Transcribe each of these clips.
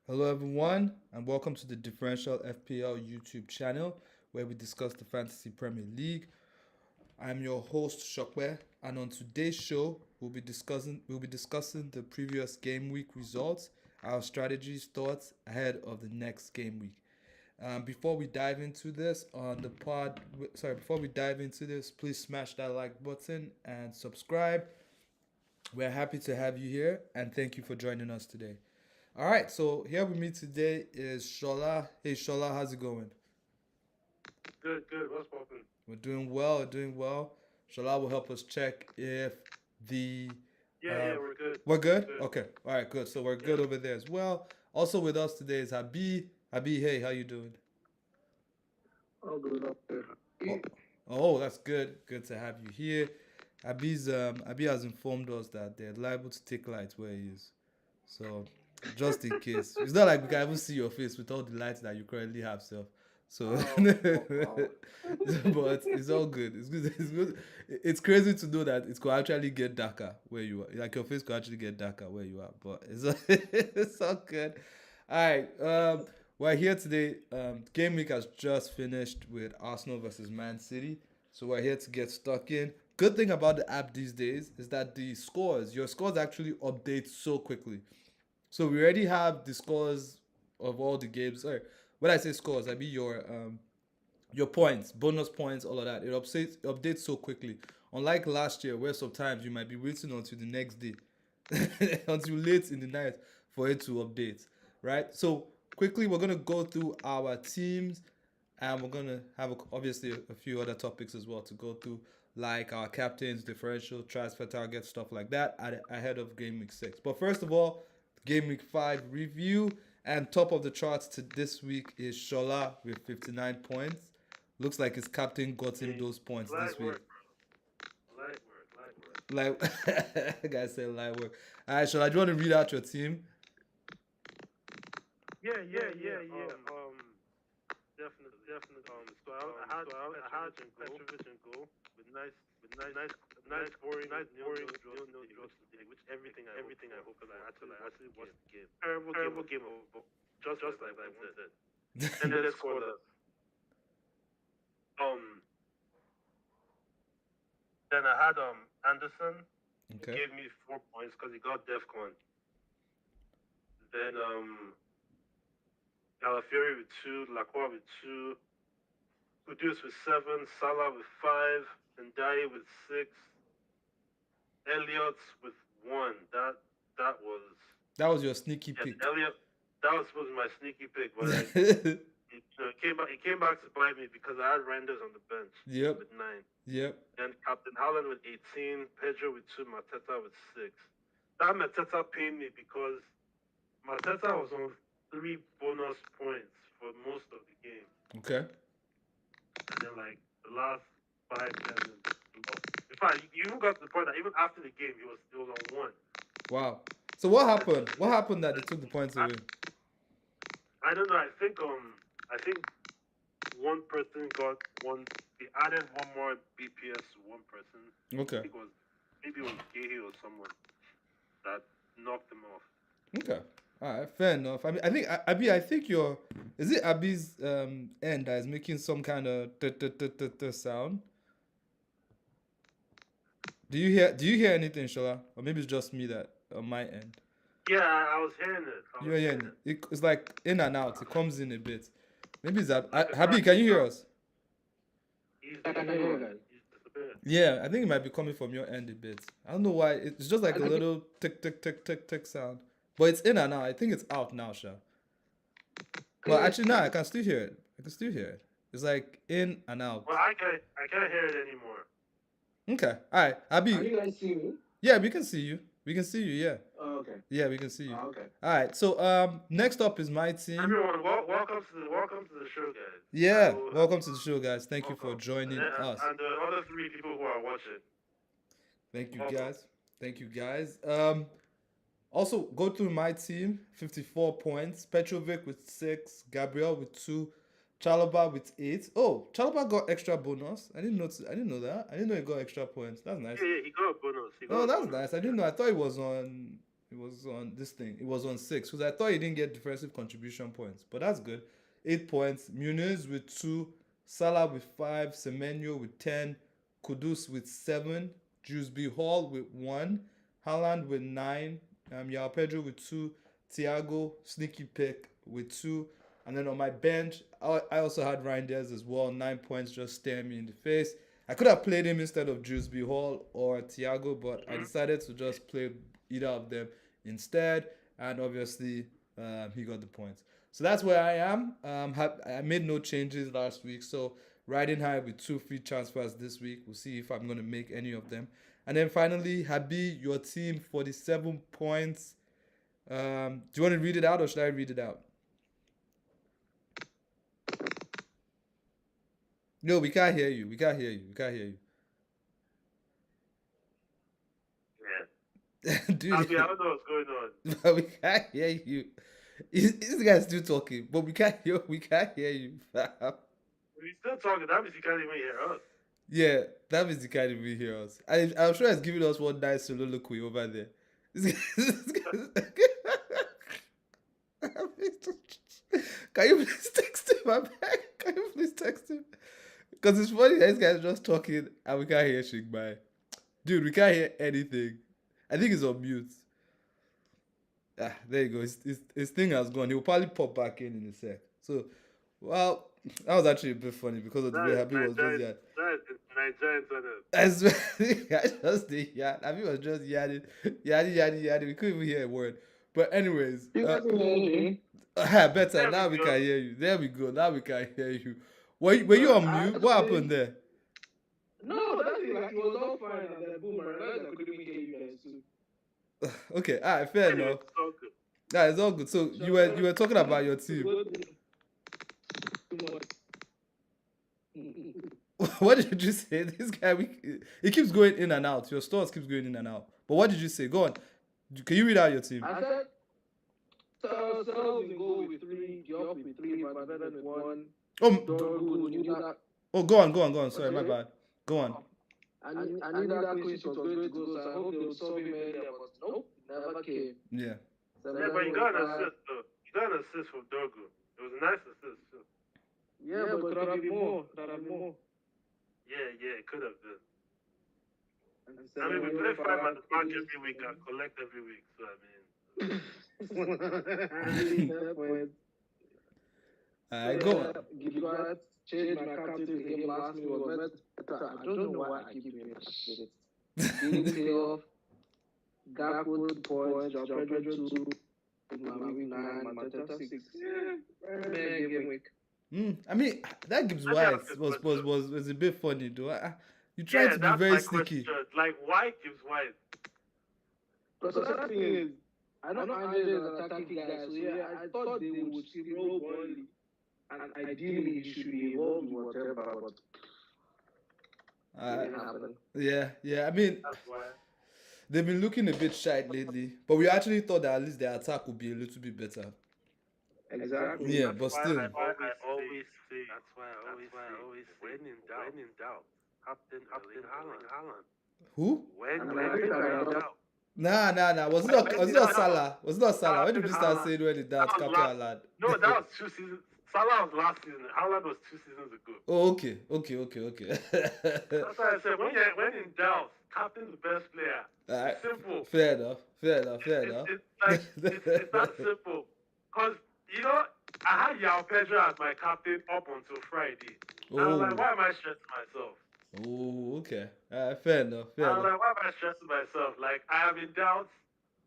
Hello, everyone, and welcome to the Differential FPL YouTube channel where we discuss the Fantasy Premier League. I'm your host Shokwe, and on today's show, we'll be discussing the previous game week results, our strategies, thoughts ahead of the next game week. Before we dive into this on the pod, before we dive into this, please smash that like button and subscribe. We're happy to have you here, and thank you for joining us today. All right, so here with me today is Shola. Hey, Shola, how's it going? Good. What's poppin'? We're doing well. We're doing well. Shola will help us check if the Yeah, we're good. we're We're good. good. Okay, all right, good. So we're good Yeah. over there as well. Also with us today is Habi. Habi, hey, how you doing? All good up there. Oh, oh, that's good. Good to have you here. Abi has informed us that they're liable to take lights where he is. So just in case. It's not like we can even see your face with all the lights that you currently have, so Oh. but it's all good. It's good. It's good. It's crazy to know that it could actually get darker where you are. Like your face could actually get darker where you are. But it's all, it's all good. All right. We're here today. Game week has just finished with Arsenal versus Man City. So we're here to get stuck in. Good thing about the app these days is that your scores actually update so quickly. So we already have the scores of all the games. Sorry, when I say scores, I mean your points, bonus points, all of that. It updates so quickly. Unlike last year, where sometimes you might be waiting until the next day, until late in the night for it to update, right? So quickly, we're gonna go through our teams, and we're gonna have obviously a few other topics as well to go through, like our captains, differential, transfer targets, stuff like that, ahead of Game Week 6. But first of all, Game Week 5 review, and top of the charts to this week is Shola with 59 points. Looks like his captain got him Hey, those points this light week. work, bro. Light work. Like, guys said light work. All right, Shola, do you want to read out your team? Yeah. Definitely. I had Petrovic and goal with nice boring nil draws today, which everything I hope because I actually watched the game. Terrible game of just like I wanted. And then scored us. Um. Then I had Anderson. He Okay. gave me 4 points because he got DEFCON. Then Alafieri with 2, Lacroix with 2, Kudus with 7, Salah with 5, Ndiaye with 6, Elliott with 1. That was That was your sneaky yes, pick. Elliott. That was supposed to be my sneaky pick, but it came back to bite me because I had Renders on the bench Yep. with 9. Yep. Then Captain Haaland with 18, Pedro with 2, Mateta with 6. That Mateta pained me because Mateta was on 3 bonus points for most of the game. Okay. And then like the last 5 minutes. In fact, you even got to the point that even after the game, he was on 1. Wow. So what happened? What happened that they took the points I, away? I don't know. I think one person got one. They added one more BPS to one person. I Okay. think maybe it was Gehi or someone that knocked him off. Okay. All right. Fair enough. I mean, I think Abi. I think your is it Abi's end that is making some kind of sound. Do you hear anything, Shola? Or maybe it's just me that on my end. Yeah, I was hearing it. You're hearing it. It's like in and out. It comes in a bit. Maybe it's that. Like a Habi, can you hear sound. us? He's disappeared. Yeah, I think it might be coming from your end a bit. I don't know why. It's just like a little tick tick tick tick tick sound, but it's in and out. I think it's out now, Sha. Well, actually, no, I can still hear it. I can still hear it. It's like in and out. Well, I can't hear it anymore. Okay. All right. Abi. Can you guys see me? Yeah, we can see you. We can see you. Yeah. Oh, okay. Yeah, we can see you. Oh, okay. All right. So next up is my team. Everyone, welcome to the show, guys. Yeah. So, Welcome to the show, guys. Thank you for welcome. joining us. And the other 3 people who are watching. Thank you, Welcome. guys. Thank you, guys. Also go through my team. 54 points. Petrovic with 6. Gabriel with 2. Chalobah with 8. Oh, Chalobah got extra bonus. I didn't know that. I didn't know he got extra points. That's nice. Yeah, he got a bonus. Oh, that's nice. I didn't know. I thought it was on It was on this thing. It was on 6 because I thought he didn't get defensive contribution points, but that's good. 8 points. Muniz with 2, Salah with 5, Semenyo with 10, Kudus with 7, Jusby Hall with 1, Haaland with 9, Yao Pedro with 2, Thiago sneaky pick with 2, and then on my bench I also had Reinders as well. 9 points, just staring me in the face. I could have played him instead of Jusby Hall or Thiago, but I decided to just play either of them instead, and obviously he got the points. So that's where I am. I made no changes last week, so riding high with 2 free transfers this week. We'll see if I'm going to make any of them. And then finally, Habi, your team, 47 points. Do you want to read it out or should I read it out? No, we can't hear you. We can't hear you. We can't hear you. Yeah. Dude, I don't know what's going on. we can't hear you. This guy's still talking, but we can't hear you. We're still talking. That means you can't even hear us. Yeah, that means you can't even hear us. I'm sure he's giving us one nice soliloquy over there. Can you please text him? Can you please text him? Because it's funny that this guy's just talking and we can't hear Shigbai. Dude, we can't hear anything. I think he's on mute. There you go. His thing has gone. He'll probably pop back in a sec. So, well, that was actually a bit funny because of the way Happy was just yapping. I swear, I just did yawn. Happy was just yawning. We couldn't even hear a word. But anyways, better. Now we can hear you. There we go. Now we can hear you. Were you on mute? What happened there? No, that's it. Like, it was all fine, and then boom, I realized I couldn't even hear you guys too. Okay, all right, fair enough. Yeah, it's all good. So you were talking about your team. What did you say? This guy, he keeps going in and out. Your stores keeps going in and out. But what did you say? Go on. Can you read out your team? I said, so we go with 3, Diop with 3, Van Venen with 1. Go on. Sorry, my bad. Go on. I knew that clean sheet was going to go, so I hope they would solve him earlier, but nope, never came. Yeah. But you got an assist, though. You got an assist from Dorgu. It was a nice assist, too. Yeah, but could have been more. Yeah, it could have been. I mean, we play 5 at the back every week and collect every week, so I mean. Go on. Changed my captain to him last minute was better. I don't know why I keep doing this shit. Didn't pay off. Gakpo points, João Pedro 2, week 9, Mateta 6. Yeah, Gameweek. I mean, that GW6 was a bit funny though. You tried to be very sneaky. Like, why gives white? So that thing is, I know Andre is an attacking guy, so yeah, I thought they would roll Burnley. And ideally, he should be involved in whatever, but it didn't happen. Yeah. I mean, they've been looking a bit shy lately, but we actually thought that at least their attack would be a little bit better. Exactly. Yeah, but still. I always say. That's why I always say. When in doubt, Captain Haaland. Who? When in doubt. Nah. Was it not Salah? Was it not Salah? When did you start saying when in doubt, Captain Haaland? No, that was 2 seasons. Salah was last season. Haaland was 2 seasons ago. Oh, okay. That's why I said when in doubt, captain the best player. It's simple. Fair enough. It's not simple. Because, I had Yao Pedro as my captain up until Friday. I was like, why am I stressing myself? Oh, okay. Fair enough. I was like, why am I stressing myself? Like, I am in doubt.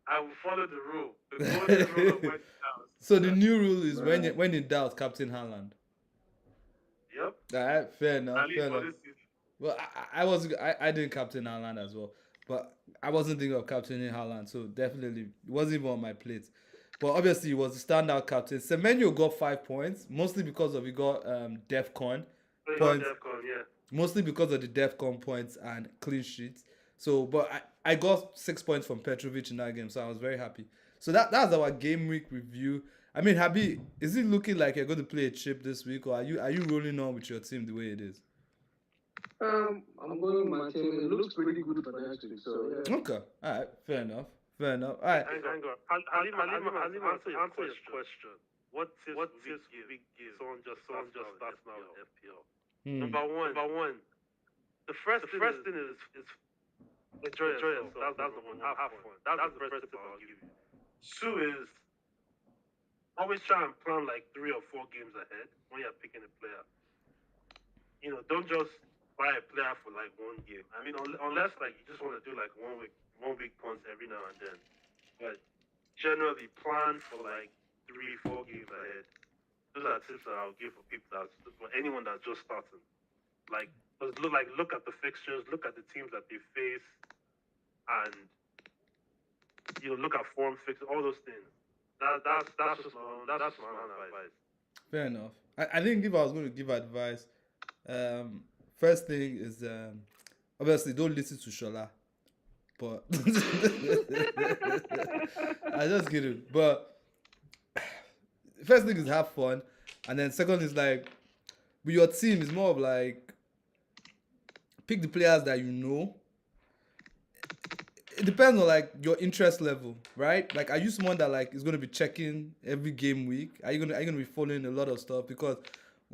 I will follow the rule. The golden rule of when in doubt. So the new rule is when in doubt, Captain Haaland. Yep. All right, fair enough. Well, I didn't captain Haaland as well, but I wasn't thinking of captaining Haaland, so definitely it wasn't even on my plate. But obviously, he was the standout captain. Semenyo got 5 points, mostly because of he got DEFCON points. Mostly because of the DEFCON points and clean sheets. So, but I got 6 points from Petrovic in that game, so I was very happy. So that's our game week review. I mean, Habi, is it looking like you're going to play a chip this week, or are you rolling on with your team the way it is? I'm going with my team. It looks pretty good for next week, so yeah. Okay, all right, fair enough. Fair enough. All right. Hang on. Halima, answer your question. What tips would we give someone just starts now in FPL? Number one. The first thing is enjoy yourself. That's the one. Have fun. That's the first tip I'll give you. Two is always try and plan like 3 or 4 games ahead when you're picking a player. Don't just buy a player for like 1 game. I mean, unless like you just want to do like 1 week punts every now and then. But generally, plan for like 3-4 games ahead. Those are tips that I'll give for anyone that's just starting. Like, look at the fixtures, look at the teams that they face, and look at form fixes, all those things. That's just my advice. Fair enough. I think if I was going to give advice, first thing is obviously don't listen to Shola, but I just kidding. But first thing is have fun, and then second is like with your team is more of like pick the players that you know. It depends on like your interest level, right? Like, are you someone that like is gonna be checking every game week? Are you gonna be following a lot of stuff? Because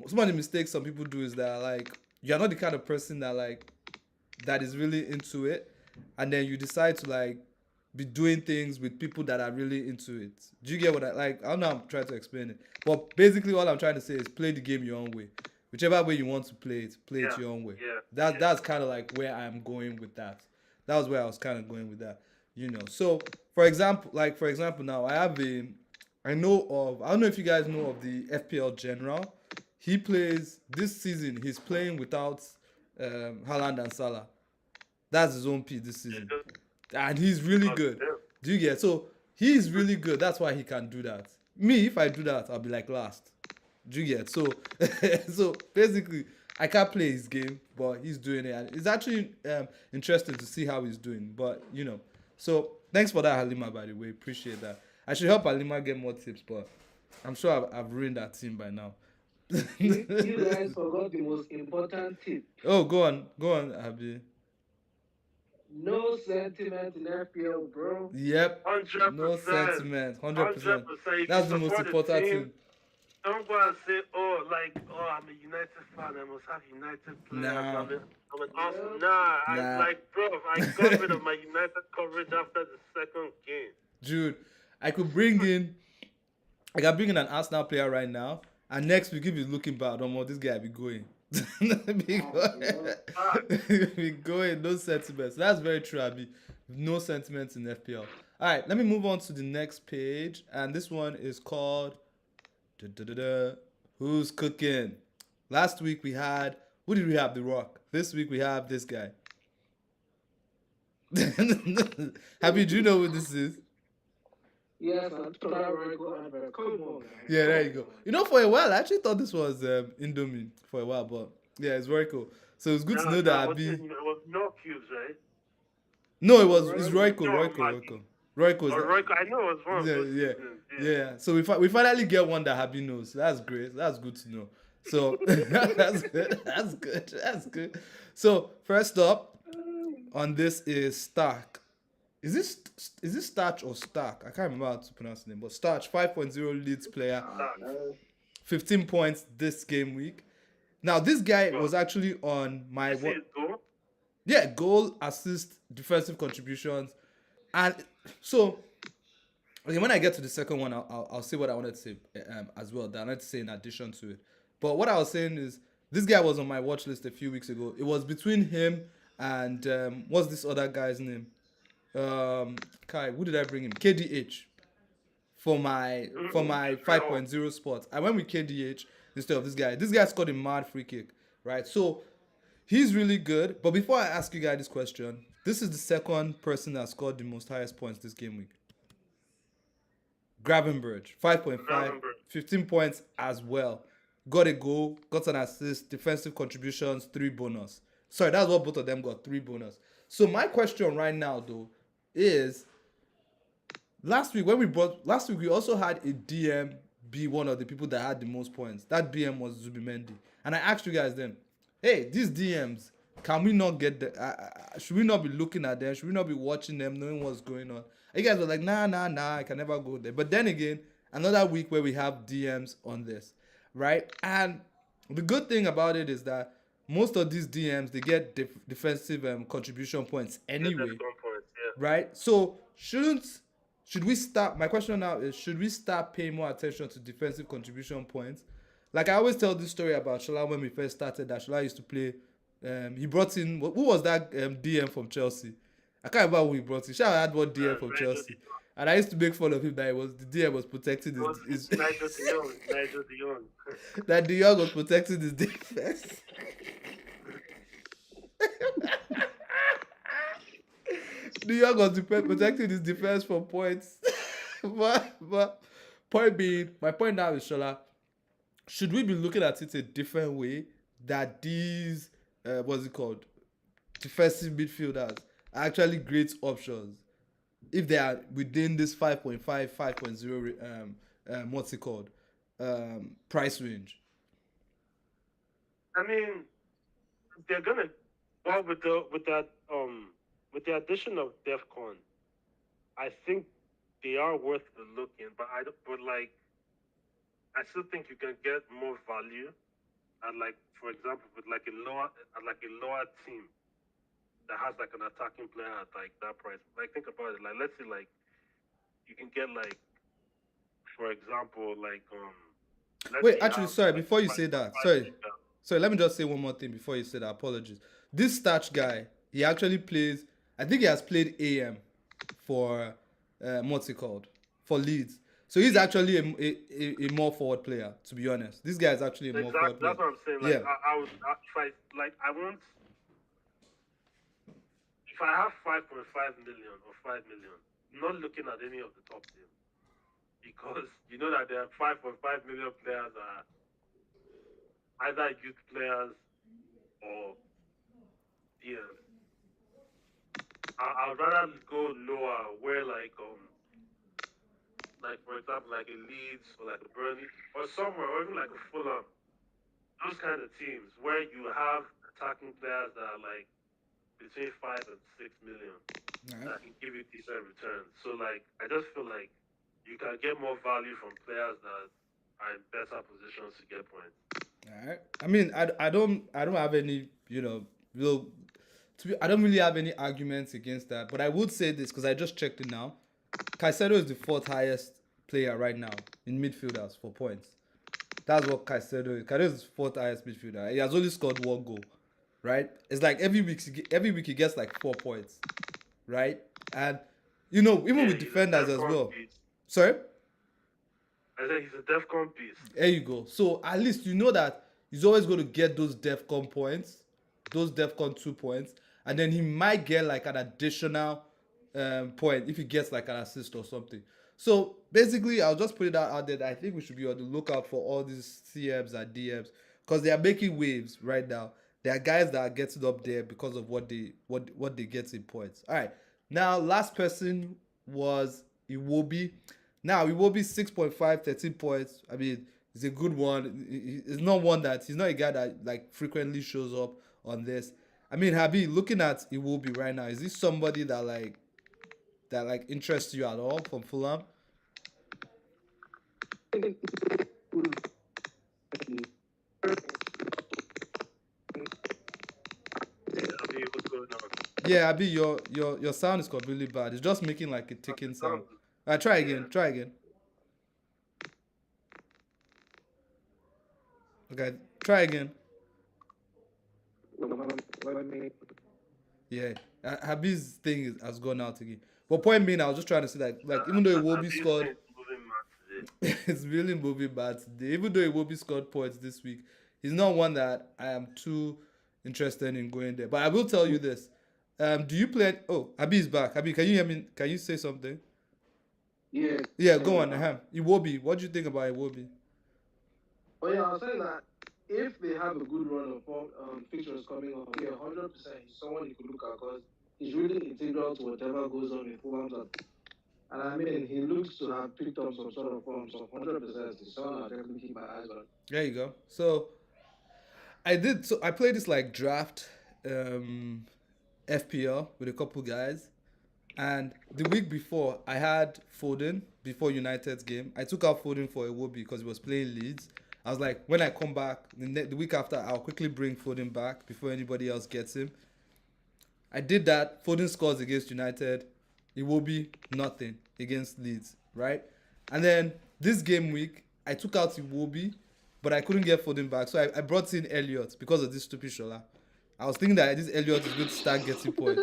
some of the mistakes some people do is that like you're not the kind of person that is really into it, and then you decide to like be doing things with people that are really into it. Do you get what I don't know how I'm trying to explain it, but basically all I'm trying to say is play the game your own way. Whichever way you want to play it your own way. Yeah. That's kind of like where I'm going with that. That was where I was kind of going with that, So, for example, now I don't know if you guys know of the FPL General. He plays this season. He's playing without Haaland and Salah. That's his own P this season, and he's really good. Do you get? So he's really good. That's why he can do that. Me, if I do that, I'll be like last. Do you get? So, so basically, I can't play his game, but he's doing it, and it's actually interesting to see how he's doing. But so thanks for that, Halima. By the way, appreciate that. I should help Halima get more tips, but I'm sure I've ruined that team by now. You guys forgot the most important tip. Oh, go on, Abi. No sentiment in FPL, bro. Yep. 100%. No sentiment. 100%. That's the most important thing. Don't go and say, I'm a United fan, I must have United players. Nah. I'm an Arsenal. I got rid of my United coverage after the second game. Dude, I can bring in an Arsenal player right now, and next week if he's looking bad, this guy be going. be going, no sentiments. That's very true, Abi. No sentiments in FPL. All right, let me move on to the next page, and this one is called Who's Cooking? Last week we had, who did we have? The Rock. This week we have this guy. Happy, do you know who this is? Yes, I'm totally right. Come on, guys. Yeah, there you go. For a while, I actually thought this was Indomie for a while, but yeah, it's very cool. So it's good to know that Abi. It was no cubes, right? No, it's Royco. Royco. I know it was one. Yeah. So we finally get one that Habi knows. That's great. That's good to know. So that's good. So first up on this is Stark. Is this Starch or Stark? I can't remember how to pronounce the name, but Starch 5.0 Leeds player, 15 points this game week. Now this guy was actually on my goal? Yeah, goal, assist, defensive contributions, and so when I get to the second one, I'll say what I wanted to say as well. That I wanted to say in addition to it. But what I was saying is this guy was on my watch list a few weeks ago. It was between him and what's this other guy's name? Kai, who did I bring him? KDH for my 5.0 spot. I went with KDH instead of this guy. This guy scored a mad free kick, right? So he's really good. But before I ask you guys this question, this is the second person that scored the most highest points this game week. Gravenberch, 5.5, 15 points as well. Got a goal, got an assist, defensive contributions, 3 bonus. Sorry, that's what both of them got, 3 bonus. So my question right now, though, is last week we also had a DM be one of the people that had the most points. That DM was Zubimendi. And I asked you guys then, hey, these DMs, can we not get should we not be looking at them? Should we not be watching them, knowing what's going on? And you guys were like, nah, I can never go there. But then again, another week where we have DMs on this, right? And the good thing about it is that most of these DMs they get defensive contribution points anyway, points, yeah. right? So should we start? My question now is: should we start paying more attention to defensive contribution points? Like I always tell this story about Shola when we first started. That Shola used to play. He brought in who was that DM from Chelsea? I can't remember who he brought in. Shola had one DM from Chelsea, and I used to make fun of him that it was the DM was protecting his Nigel De Jong. that De Jong was protecting his defense. De Jong was protecting his defense from points. but point being, my point now is Shola. Should we be looking at it a different way that these what's it called defensive midfielders are actually great options if they are within this 5.5 5.0 what's it called price range? I mean, they're gonna well with the addition of DEFCON, I think they are worth the looking, but I still think you can get more value at like, for example, with like a lower team that has like an attacking player at like that price. Like think about it. Like let's say like you can get like, for example, like Wait, actually, sorry. Before you say that, sorry. Let me just say one more thing before you say that. Apologies. This Starch guy, he actually plays. I think he has played AM for what's it called for Leeds. So he's actually a more forward player. To be honest, this guy is actually a more forward player. That's what I'm saying. Like I want. If I have 5.5 million or 5 million, I'm not looking at any of the top teams because you know that there are 5.5 million players are either youth players or DMs. I'd rather go lower where like for example like a Leeds or like a Burnley or somewhere or even like a Fulham. Those kind of teams where you have attacking players that are like between 5 and 6 million that can give you decent returns. So like I just feel like you can get more value from players that are in better positions to get points. All right. I mean, I don't have any I don't really have any arguments against that, but I would say this because I just checked it now. Caicedo is the fourth highest player right now in midfielders for points. That's what Caicedo is. Caicedo is the fourth highest midfielder. He has only scored one goal, right? It's like every week he gets like 4 points, right? And even with defenders as well. Sorry? I said he's a DEFCON piece. There you go. So at least you know that he's always going to get those DEFCON points, those DEFCON 2 points, and then he might get like an additional point if he gets like an assist or something. So basically, I'll just put it out there that I think we should be on the lookout for all these CMs and DMs because they are making waves right now. There are guys that are getting up there because of what they get in points. All right. Now, last person was Iwobi. Now, Iwobi 6.5, 13 points. I mean, it's a good one. He's not a guy that like frequently shows up on this. I mean, Habi, looking at Iwobi right now, is this somebody that interests you at all from Fulham? Yeah, Abi, your sound is completely bad. It's just making like a ticking sound. Try again. Okay, try again. Yeah, Habi's thing has gone out again. But point being, I was just trying to say that, like, even though Iwobi scored, it's really moving bad today. Even though Iwobi scored points this week, he's not one that I am too interested in going there. But I will tell you this: do you play? Oh, Abi is back. Abi, can you hear me? Can you say something? Yeah. Yeah, go on. Iwobi, what do you think about Iwobi? Oh yeah, I was saying that if they have a good run of fixtures coming on, yeah, 100%, he's someone you could look at because he's really integral to whatever goes on in Fulham's. And I mean, he looks to have picked up some sort of form, so 100% he's someone I definitely keep my eyes on. There you go. So I played this like draft FPL with a couple guys. And the week before, I had Foden before United's game. I took out Foden for Iwobi because he was playing Leeds. I was like, when I come back, the week after, I'll quickly bring Foden back before anybody else gets him. I did that. Foden scores against United. Iwobi, nothing against Leeds, right? And then this game week, I took out Iwobi, but I couldn't get Foden back. So I brought in Elliott because of this stupid Shola. I was thinking that this Elliott is going to start getting points.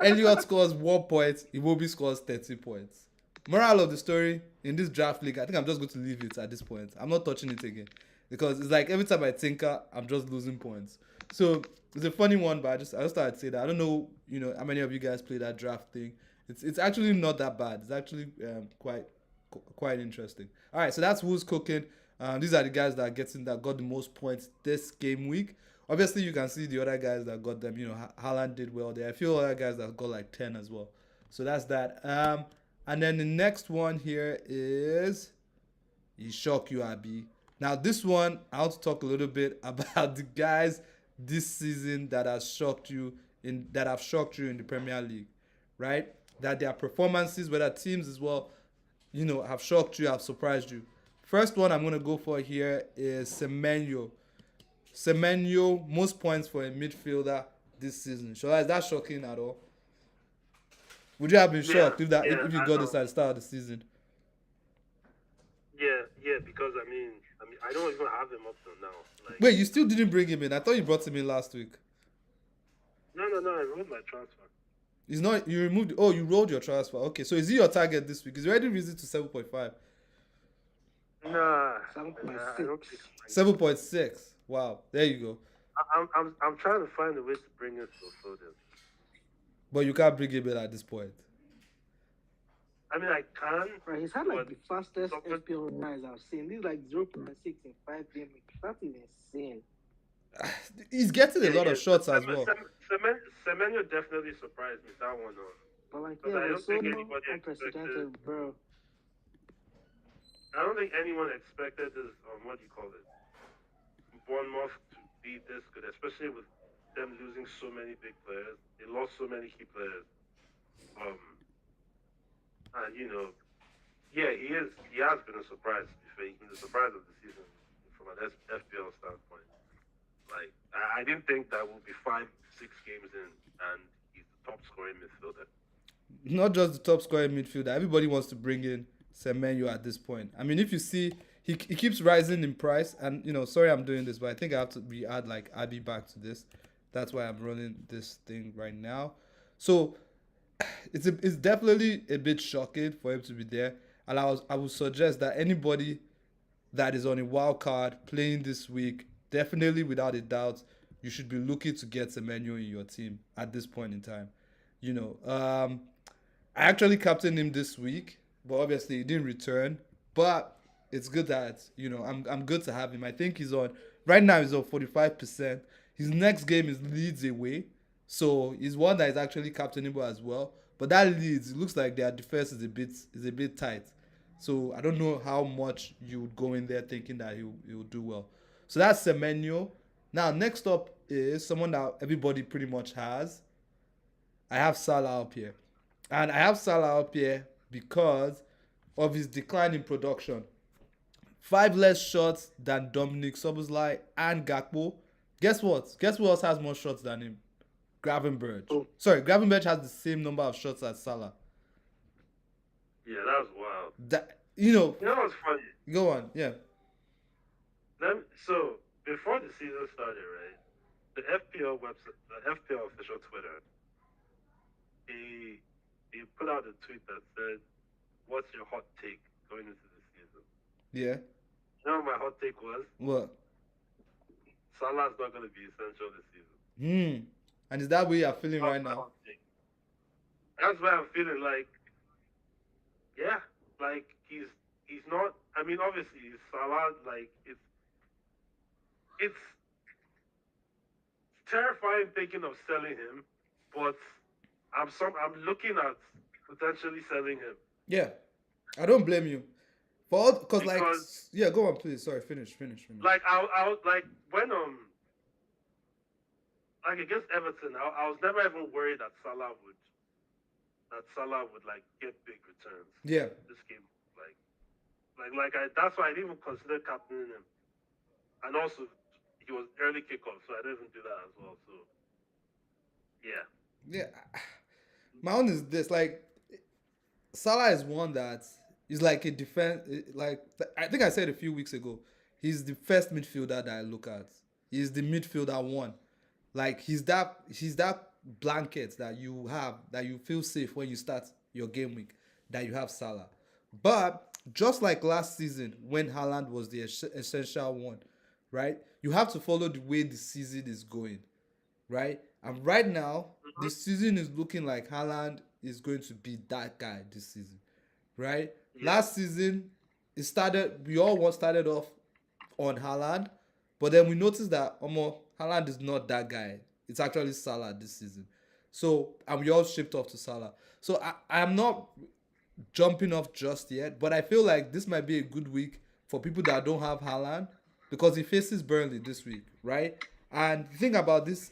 Elliott scores 1 point, Iwobi scores 30 points. Moral of the story, in this draft league, I think I'm just going to leave it at this point. I'm not touching it again. Because it's like every time I tinker, I'm just losing points. So it's a funny one, but I just thought I'd say that. I don't know, how many of you guys play that draft thing. It's actually not that bad. It's actually quite interesting. All right, so that's who's cooking. These are the guys that got the most points this game week. Obviously, you can see the other guys that got them. Haaland did well there. A few other guys that got like 10 as well. So that's that. And then the next one here is shock you, Abby. Now this one, I want to talk a little bit about the guys this season that have shocked you in the Premier League, right? That their performances, whether teams as well, have shocked you, have surprised you. First one I'm gonna go for here is Semenyo. Semenyo, most points for a midfielder this season. So is that shocking at all? Would you have been shocked if you got this at the start of the season? Yeah, because I mean, I don't even have him up till now. Like, wait, you still didn't bring him in? I thought you brought him in last week. No, I removed my transfer. It's not you removed. Oh, you rolled your transfer. Okay, so is he your target this week? Is he already raised to 7.5? Nah, 7.6. 7.6. Wow, there you go. I'm trying to find a way to bring it to Foden. But you can't bring him in at this point. I mean, I can. Right, he's had like the fastest FPL rise I've seen. This is like 0.6 in 5 games. That is insane. He's getting a lot of shots as well. Semenyo definitely surprised me, that one. But like, I don't think anybody unprecedented, bro. I don't think anyone expected this, what do you call it? Bournemouth to be this good, especially with them losing so many big players. They lost so many key players. And he has been a surprise. He's been the surprise of the season from an FPL standpoint. Like, I didn't think that would be 5-6 games in, and he's the top scoring midfielder. Not just the top scoring midfielder. Everybody wants to bring in Semenyo at this point. I mean, if you see, he keeps rising in price, and sorry I'm doing this, but I think I have to re-add like Abby back to this. That's why I'm running this thing right now. So it's definitely a bit shocking for him to be there, and I would suggest that anybody that is on a wild card playing this week, definitely without a doubt, you should be looking to get Semenyo in your team at this point in time. I actually captained him this week, but obviously he didn't return. But it's good that I'm good to have him. I think he's on 45%. His next game is Leeds away, so he's one that is actually captainable as well. But that Leeds, it looks like their defense is a bit tight. So I don't know how much you would go in there thinking that he will do well. So that's Semenyo. Now next up is someone that everybody pretty much has. I have Salah up here. And I have Salah up here because of his decline in production. 5 less shots than Dominic Szoboszlai and Gakpo. Guess what? Guess who else has more shots than him? Gravenberch. Oh. Sorry, Gravenberch has the same number of shots as Salah. Yeah, that was wild. What's funny? Go on, yeah. So before the season started, right? The FPL website, the FPL official Twitter, he put out a tweet that said, "What's your hot take going into the season?" Yeah. You know what my hot take was? What? Salah's not going to be essential this season. And is that way you're feeling That's right my now? hot take. That's why I'm feeling like, yeah, like he's not. I mean, obviously Salah, like it's terrifying thinking of selling him, but I'm looking at potentially selling him. Yeah. I don't blame you. Because yeah, go on please. Sorry, finish. Like I like when like against Everton, I was never even worried that Salah would that Salah would like get big returns. Yeah. This game, that's why I didn't even consider captaining him. And also, he was early kickoff, so I didn't even do that as well. So yeah, Yeah. My own is this, like, Salah is one that is like a defense. Like, I think I said a few weeks ago, he's the first midfielder that I look at. He's the midfielder one. Like, he's that blanket that you have, that you feel safe when you start your game week, that you have Salah. But just like last season when Haaland was the essential one, right? You have to follow the way the season is going, right? And right now, the season is looking like Haaland is going to be that guy this season, right? yeah, Last season, we all started off on Haaland, but then we noticed that Haaland is not that guy. It's actually Salah this season. So, and we all shipped off to Salah. So I'm not jumping off just yet, but I feel like this might be a good week for people that don't have Haaland because he faces Burnley this week, right? And the thing about this,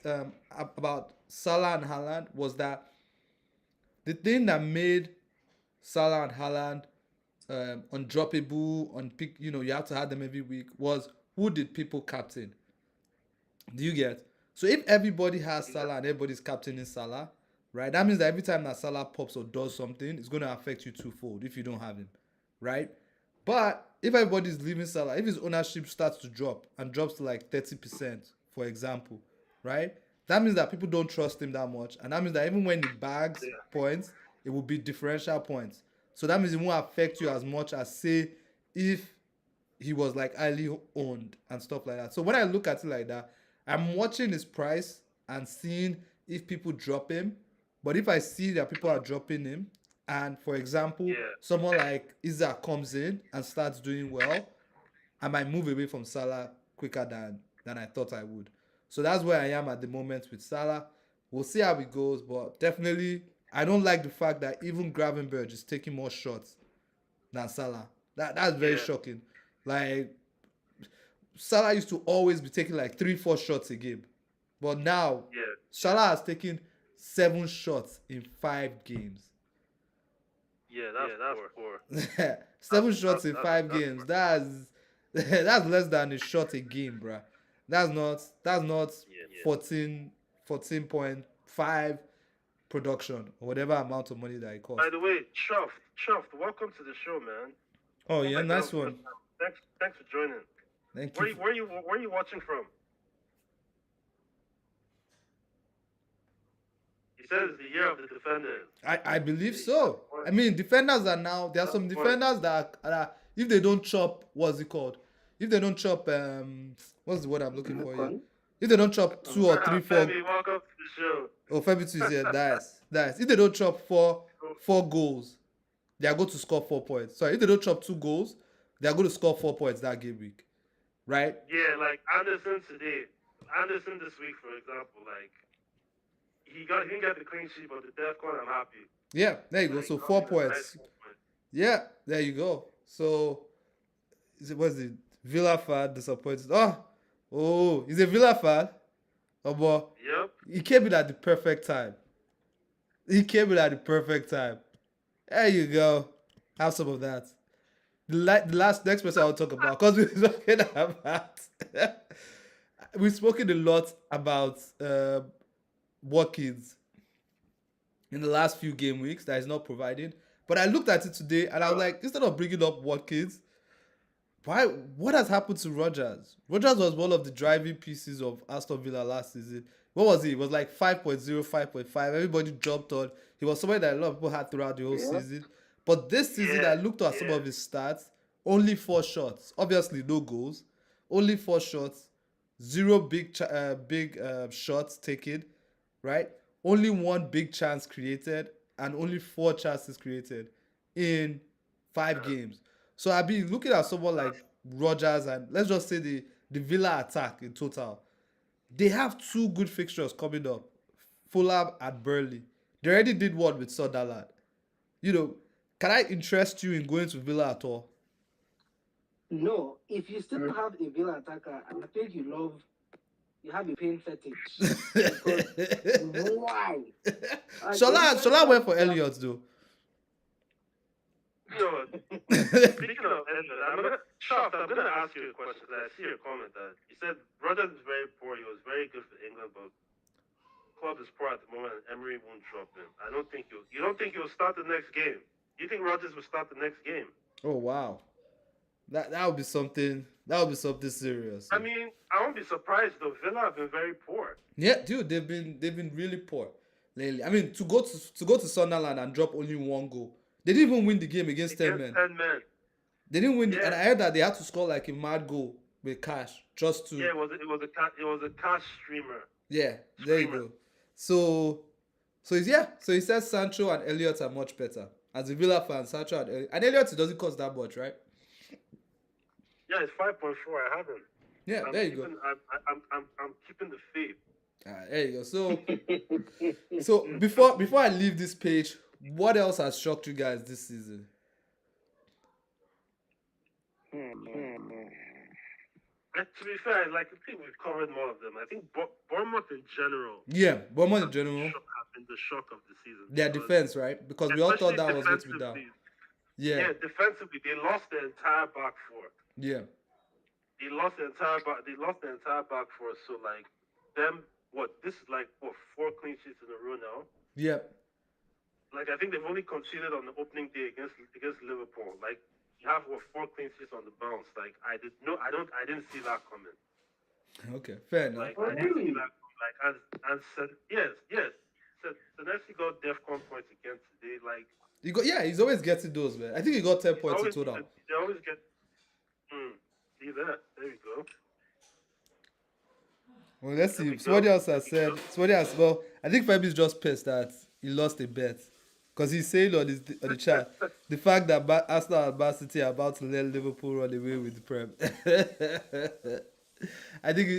about Salah and Haaland was that the thing that made Salah and Haaland undroppable, on pick, you have to have them every week, was who did people captain? Do you get? So if everybody has Salah and everybody's captaining Salah, right? That means that every time that Salah pops or does something, it's going to affect you twofold if you don't have him, right? But if everybody's leaving Salah, if his ownership starts to drop and drops to like 30%, for example, right? That means that people don't trust him that much. And that means that even when he bags yeah, points, it will be differential points. So that means it won't affect you as much as, say, if he was like highly owned and stuff like that. So when I look at it like that, I'm watching his price and seeing if people drop him. But if I see that people are dropping him, and for example, yeah, someone like Isaac comes in and starts doing well, I might move away from Salah quicker than I thought I would. So that's where I am at the moment with Salah. We'll see how it goes, but definitely I don't like the fact that even Gravenberch is taking more shots than Salah. That's very yeah, shocking. Like, Salah used to always be taking like 3-4 shots a game, but now yeah, Salah has taken 7 shots in 5 games. yeah. That's poor. 7 shots in That's 5 games. That's less than a shot a game, bruh. That's not yeah. 14.5 production or whatever amount of money that it costs. By the way, Chuffed, welcome to the show, man. Oh Hope yeah, I don't nice have one. enough time. Thanks for joining. Thank Where you. you where you where you watching from? He says the year of the defenders. I believe so. I mean, defenders are now. There are some defenders that if they don't chop, what's it called? If they don't chop, what's the word I'm looking for here? If they don't chop 2 or 3, 4. Femi, welcome to the show. Oh, Femi is here. Nice. If they don't chop four goals, they are going to score 4 points. Sorry, if they don't chop 2 goals, they are going to score 4 points that game week, right? Yeah, like Anderson today. Anderson this week, for example, like he didn't get the clean sheet, but the DEFCON, I'm happy. Yeah, there you go. Like, So he got 4 me a nice points. 4 points. Yeah, there you go. So, what's it? Villa fan disappointed. Oh, he's a Villa fan. Oh, but Yep. he came in at the perfect time. There you go. Have some of that. The next person I'll talk about, because we're talking about we've spoken a lot about Watkins in the last few game weeks that is not providing. But I looked at it today and I was like, instead of bringing up Watkins, what has happened to Rodgers? Rodgers was one of the driving pieces of Aston Villa last season. What was he? It was like 5.0, 5.5. Everybody jumped on. He was somebody that a lot of people had throughout the whole season. But this season, I looked at some of his stats. Only 4 shots. Obviously, no goals. Only 4 shots. 0 big shots taken. Right? Only 1 big chance created. And only 4 chances created in 5 games. So I've been looking at someone like Rodgers and let's just say the Villa attack in total. They have 2 good fixtures coming up. Fulham and Burnley. They already did one with Sunderland. Can I interest you in going to Villa at all? No, if you still have a Villa attacker, I think you love you have a pain fetish because why? Like, Shola went for Elliot though. Speaking of Elliot, I'm gonna ask you a question because I see your comment that you said Rodgers is very poor. He was very good for England, but club is poor at the moment, and Emery won't drop him. You don't think he'll start the next game? You think Rodgers will start the next game? Oh wow, that would be something. That would be something serious. I mean, I won't be surprised though. Villa have been very poor. Yeah, dude, they've been really poor lately. I mean, to go to Sunderland and drop only one goal. They didn't even win the game against 10 men. 10 men. They didn't win, Yeah. and I heard that they had to score like a mad goal with cash just to. Yeah, it was a cash streamer. Yeah, there you go. So he says Sancho and Elliot are much better. As a Villa fan, Sancho and Elliot, it doesn't cost that much, right? Yeah, it's 5.4. I have him. Yeah, there you go. I'm keeping the faith. There you go. So before I leave this page, what else has shocked you guys this season? To be fair, I think we've covered more of them. I think Bournemouth in general. Yeah, Bournemouth in general. Have been the shock of the season. Their defense, right? Because we all thought that was going to be down. Yeah, defensively, they lost the entire back four. Yeah. They lost the entire back four. So them, this is 4 clean sheets in a row now. Yeah. I think they've only conceded on the opening day against Liverpool. You have 4 clean sheets on the bounce. I didn't see that coming. Okay, fair enough. I didn't see that coming. And said yes. So Nessie got DEFCON points again today. He's always getting those, man. I think he got 10 points in total. They always get. See that? There you go. Well, let's see. Somebody else has said. Well, I think Fabi's just pissed that he lost a bet. Because he's saying on the chat, the fact that Arsenal and Man City are about to let Liverpool run away with the Prem. I think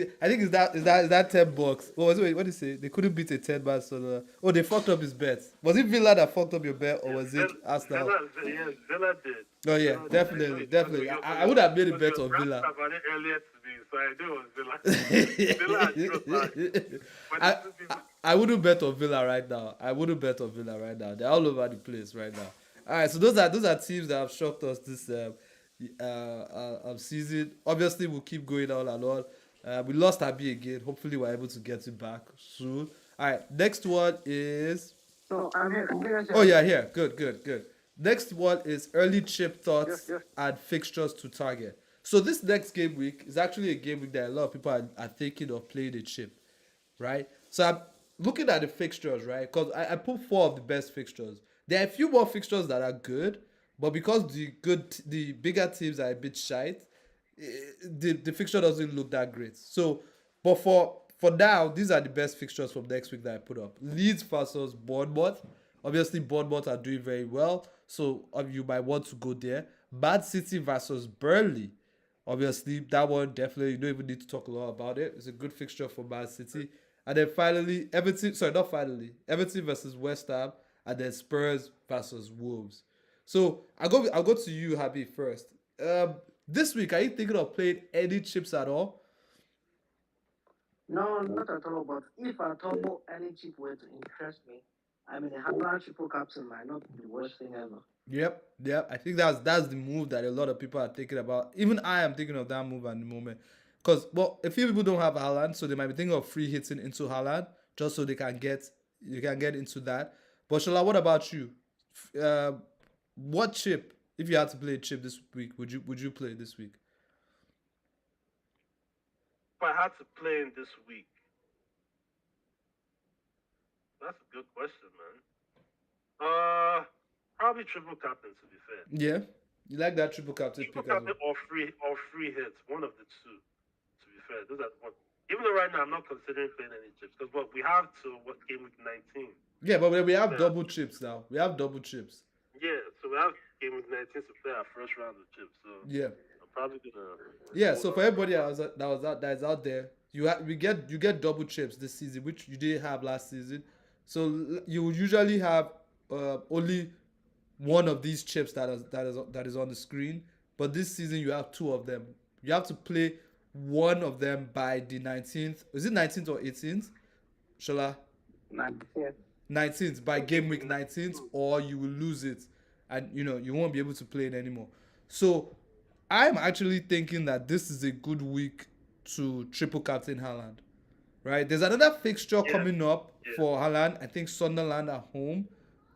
is that $10. What was it? What did you say? They couldn't beat a 10-man solo. Oh, they fucked up his bet. Was it Villa that fucked up your bet, or was it Arsenal? Villa did. Oh yeah, definitely. I would have made a bet on Villa. About it earlier today, so I knew it was Villa. I wouldn't bet on Villa right now. They're all over the place right now. All right, so those are teams that have shocked us this season. Obviously, we'll keep going on and on. We lost Abi again. Hopefully, we're able to get it back soon. All right, next one is. So I'm here. Oh yeah, here. Good. Next one is early chip thoughts and fixtures to target. So this next game week is actually a game week that a lot of people are thinking of playing a chip, right? So I'm looking at the fixtures, right? Because I put 4 of the best fixtures. There are a few more fixtures that are good, but because the bigger teams are a bit shite, the fixture doesn't look that great. So, but for now, these are the best fixtures from next week that I put up. Leeds versus Bournemouth. Obviously, Bournemouth are doing very well, so you might want to go there. Man City versus Burnley. Obviously, that one definitely, you don't even need to talk a lot about it. It's a good fixture for Man City. And then finally, Everton versus West Ham, and then Spurs versus Wolves. So I'll go to you, Habib, first. This week, are you thinking of playing any chips at all? No, not at all. But if at all any chip were to interest me, I mean, a Haaland triple captain might not be the worst thing ever. Yep. I think that's the move that a lot of people are thinking about. Even I am thinking of that move at the moment. Because, a few people don't have Haaland, so they might be thinking of free hitting into Haaland, just so you can get into that. But Shola, what about you? What chip, if you had to play a chip this week, would you play this week? If I had to play in this week, that's a good question, man. Probably triple captain, to be fair. Yeah, you like that triple captain pick as well. Or free hits, one of the two. To be fair, those are one. Even though right now I'm not considering playing any chips, because we have to game week 19. Yeah, but we have double chips now. We have double chips. Yeah, so we have game week 19 to play our first round of chips. So yeah, I'm probably gonna. Yeah, so for everybody that is out there, you get double chips this season, which you didn't have last season. So you would usually have only one of these chips that is on the screen, but this season you have 2 of them. You have to play one of them by the 19th. Is it 19th or 18th? Shola? 19th. 19th, by game week 19th, or you will lose it and you won't be able to play it anymore. So I'm actually thinking that this is a good week to triple captain Haaland. Right? There's another fixture coming up for Haaland. I think Sunderland at home.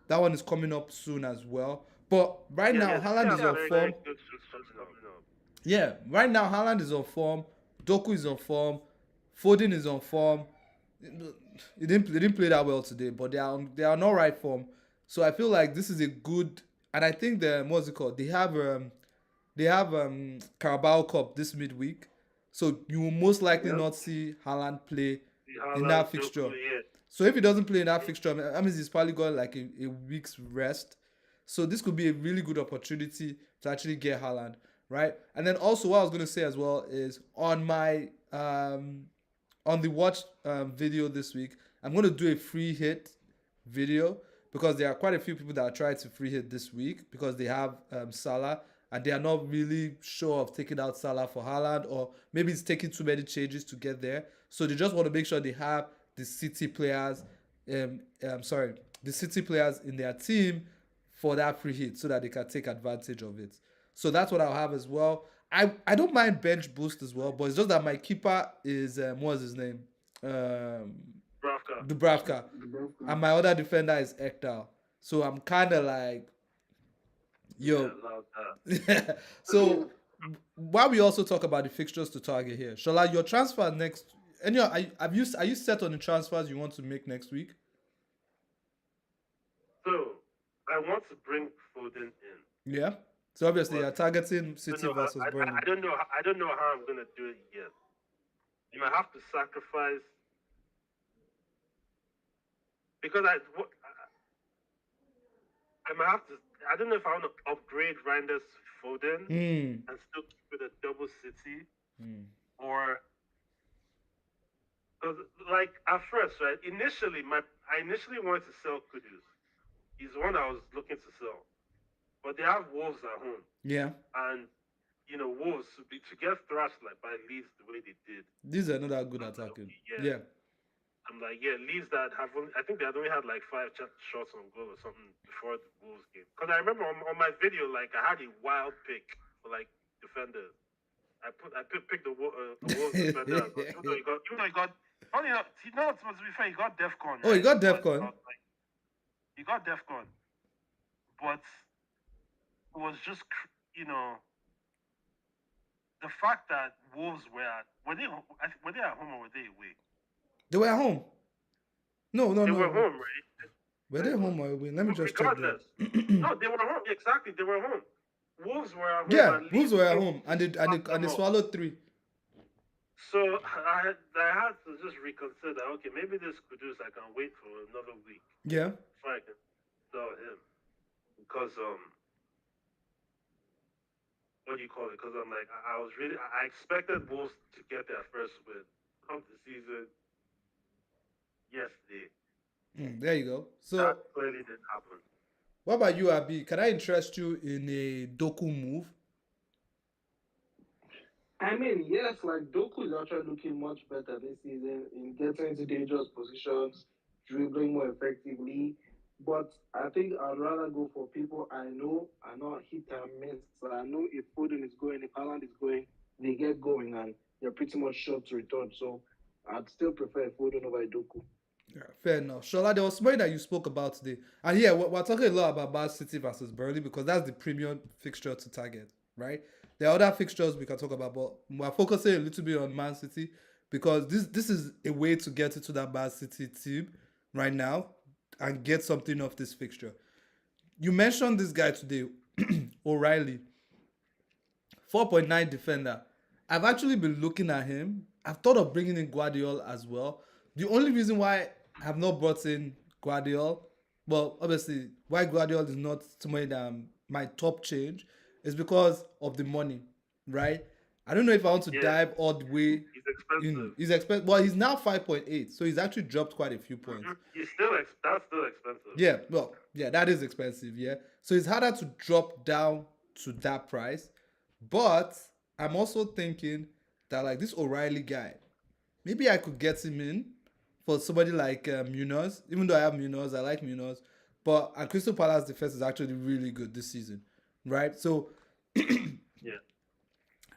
That one is coming up soon as well. But right now, Haaland is on form. Yeah, right now Haaland is on form. Doku is on form. Foden is on form. They didn't play that well today, but they are on all right form. So I feel like this is a good, and I think what's it called? They have Carabao Cup this midweek, so you will most likely not see Haaland play in that fixture. So if he doesn't play in that fixture, that means he's probably got like a week's rest. So this could be a really good opportunity to actually get Haaland, right? And then also what I was going to say as well is on the watch video this week, I'm going to do a free hit video because there are quite a few people that are trying to free hit this week because they have Salah and they are not really sure of taking out Salah for Haaland, or maybe it's taking too many changes to get there. So they just want to make sure they have the City players, the City players in their team for that free hit so that they can take advantage of it. So that's what I'll have as well. I don't mind bench boost as well, but it's just that my keeper is what's his name? Dubravka. And my other defender is Ekdal. So I'm kind of like, yo. So while we also talk about the fixtures to target here, Shola, your transfer next, and are you set on the transfers you want to make next week? So I want to bring Foden in. Yeah. So obviously you're targeting City versus Burnley. I don't know how I'm gonna do it yet. You might have to sacrifice because I might have to. I don't know if I want to upgrade Reinders Foden and still keep it a double City, or because like at first, right? I initially wanted to sell Kudus. He's the one I was looking to sell. But they have Wolves at home. Yeah. And, Wolves, to get thrashed like by Leeds the way they did. These are another good attacking. Yeah. I'm like, Leeds that I think they had only had like 5 shots on goal or something before the Wolves game. Because I remember on my video, like, I had a wild pick for, like, defenders. I picked the Wolves defender. Even though he got, funny enough, to be fair, he got DEFCON. Oh, he got DEFCON? He got DEFCON. But it was just, the fact that Wolves were they at home or were they away? They were at home. No. They were home, right? Were they home or away? Let me just check that. No, they were home. Exactly, they were home. Wolves were at home. Yeah, Wolves were at home, and they swallowed 3. So I had to just reconsider. Okay, maybe this Kudus I can wait for another week. Yeah. Before I can sell him, because what do you call it? Because I'm like, I expected Wolves to get their first win of the season yesterday. There you go. So that clearly didn't happen. What about you, Abi? Can I interest you in a Doku move? I mean, yes, like Doku is actually looking much better this season in getting into dangerous positions, dribbling more effectively. But I think I'd rather go for people I know are not hit and miss. So I know if Foden is going, if Haaland is going, they get going and they're pretty much sure to return. So I'd still prefer Foden over Doku. Yeah, fair enough. Shola, there was something that you spoke about today. And yeah, we're talking a lot about Man City versus Burnley because that's the premium fixture to target, right? There are other fixtures we can talk about, but we're focusing a little bit on Man City because this is a way to get into that Man City team right now and get something off this fixture. You mentioned this guy today, O'Reilly, 4.9 defender. I've actually been looking at him. I've thought of bringing in Guardiola as well. The only reason why I have not brought in Guardiola, well, obviously, why Guardiola is not somebody that my top change is because of the money, right? I don't know if I want to dive all the way. He's expensive. He's expensive. Well, he's now 5.8, so he's actually dropped quite a few points. That's still expensive. Yeah, well, yeah, that is expensive, yeah. So it's harder to drop down to that price. But I'm also thinking that like this O'Reilly guy, maybe I could get him in for somebody like Munoz. Even though I have Munoz, I like Munoz, but Crystal Palace defense is actually really good this season, right? So Yeah.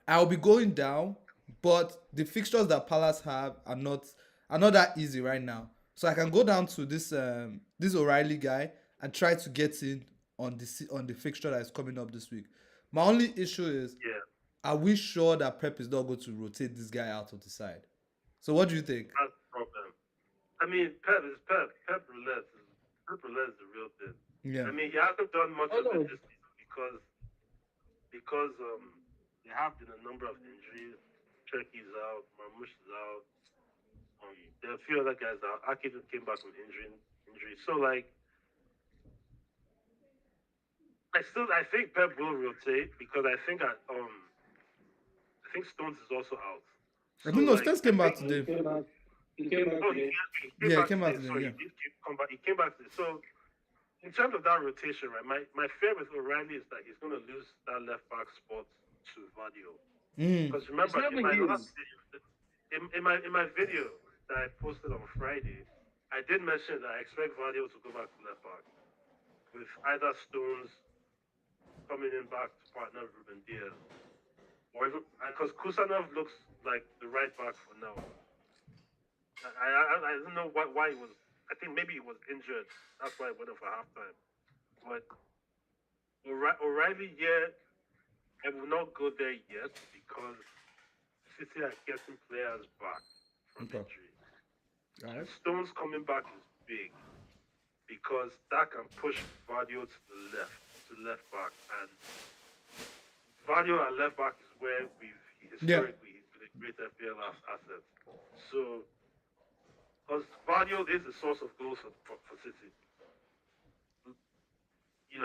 I'll be going down, but the fixtures that Palace have are not that easy right now. So I can go down to this O'Reilly guy and try to get in on the fixture that is coming up this week. My only issue is, Yeah. are we sure that Pep is not going to rotate this guy out of the side? So what do you think? That's the problem. I mean, Pep is Pep. Pep Roulette is the real thing. Yeah. I mean, he hasn't done much Oh of it no, this season because there have been a number of injuries. Turkey's out, Marmoush is out. There are a few other guys that Aki just came back from injury. So like, I think Pep will rotate because I think Stones is also out. I So don't know. like, Stens I came back think he today. came back. He came back oh today. he came Yeah, he back came out today. today. So Yeah. he came back today. So in terms of that rotation, right? My fear with O'Reilly is that he's going to lose that left back spot to Vadio. Mm. Because It's remember, in never my last his. video, in my video that I posted on Friday, I did mention that I expect Vadio to go back to left back with either Stones coming in back to partner Ruben Diaz, or even because Kusanov looks like the right back for now. I don't know why he was. I think maybe he was injured. That's why he went off for halftime. But O'Reilly, yeah, I will not go there yet because City are getting players back from Okay. injury. All And right. Stones coming back is big because that can push Vadio to the left back. And Vadio at left back is where Yeah. historically he's been a great FPL asset. So, because Vadio is the source of goals for City,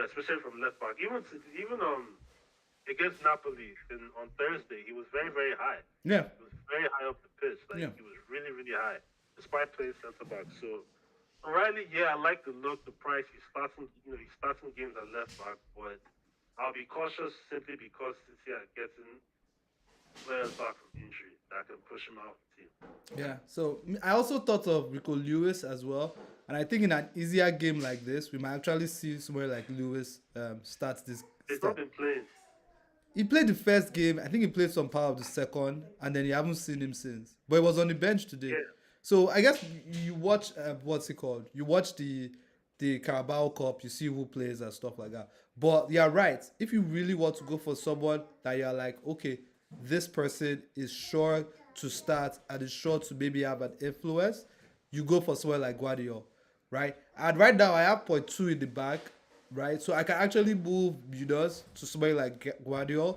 especially from left back. Even against Napoli on Thursday, he was very, very high. Yeah. He was very high up the pitch. Like Yeah. he was really, really high, despite playing centre back. So O'Reilly, yeah, I like the look, the price. He's starting games at left back, but I'll be cautious simply because City are getting players back from injury that can push him out of the team. Yeah. So I also thought of Rico Lewis as well, and I think in an easier game like this, we might actually see somewhere like Lewis start this He's not start. been playing. He played the first game. I think he played some part of the second, and then you haven't seen him since. But he was on the bench today. Yeah, So I guess you watch what's it called? You watch the Carabao Cup. You see who plays and stuff like that. But you're right. If you really want to go for someone that you're like, okay, this person is sure to start and is sure to maybe have an influence, you go for someone like Guardiola, right? And right now I have point two in the back, right? So I can actually move Munoz to somebody like Guardiola.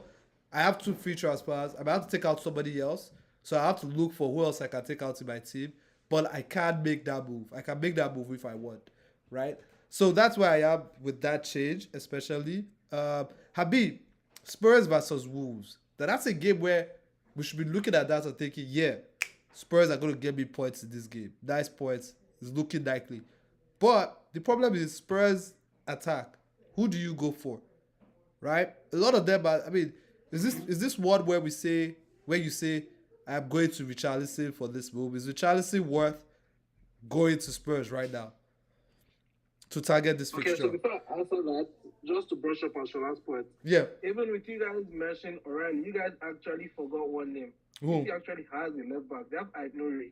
I have two free transfers. I'm about to take out somebody else. So I have to look for who else I can take out in my team. But I can't make that move. I can make that move if I want, right? So that's where I am with that change, especially. Habib, Spurs versus Wolves. That's a game where we should be looking at that and thinking, yeah, Spurs are going to get me points in this game. Nice points. It's looking likely. But the problem is Spurs attack. Who do you go for? Right? A lot of them are, I mean, is this one where you say I'm going to Richarlison for this move? Is Richarlison worth going to Spurs right now to target this Okay, so fixture? before I answer that, just to brush up on Shola's point, Yeah. even with you guys mentioning O'Reilly, you guys actually forgot one name. Who? He actually has a left back. They have Ignore.